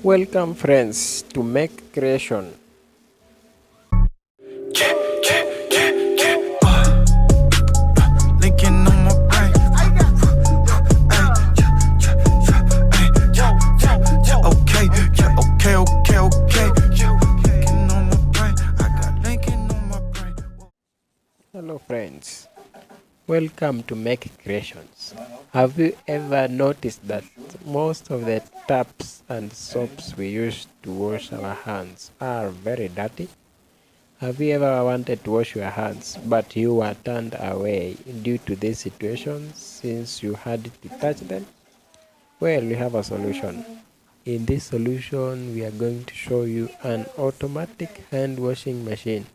Welcome friends to Make Creation. Linking on my brain. Okay, okay. Linking on my brain. I got linking on my brain. Hello friends. Welcome to Make Creations. Have you ever noticed that most of the taps and soaps we use to wash our hands are very dirty? Have you ever wanted to wash your hands but you were turned away due to this situation since you had to touch them? Well, we have a solution. In this solution, we are going to show you an automatic hand washing machine.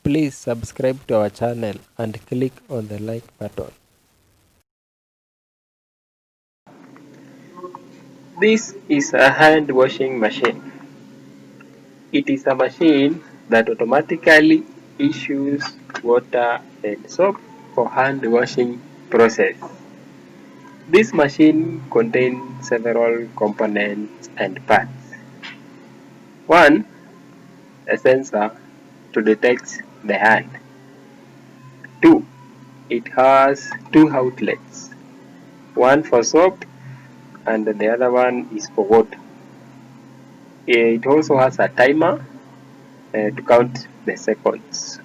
Please subscribe to our channel and click on the like button. This is a hand washing machine. It is a machine that automatically issues water and soap for hand washing process. This machine contains several components and parts. One, a sensor to detect the hand. Two, it has two outlets, one for soap and the other one is for water. It also has a timer to count the seconds.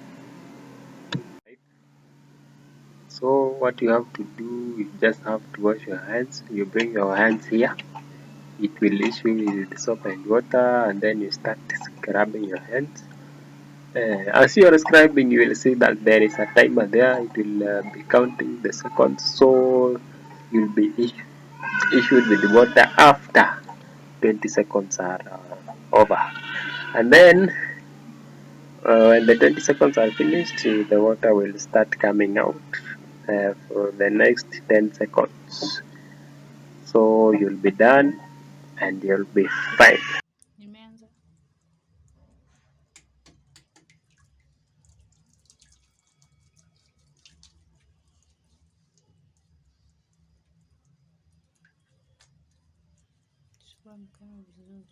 So what you have to do, you just have to wash your hands. You bring your hands here. It will issue with soap and water, and then you start scrubbing your hands. As you are scrubbing, you will see that there is a timer there. It will be counting the seconds. So you'll be issued with water after 20 seconds are over. And then when the 20 seconds are finished, the water will start coming out for the next 10 seconds. So you'll be done and you'll be fine. Nimeanza. Chukua mkono vizuri.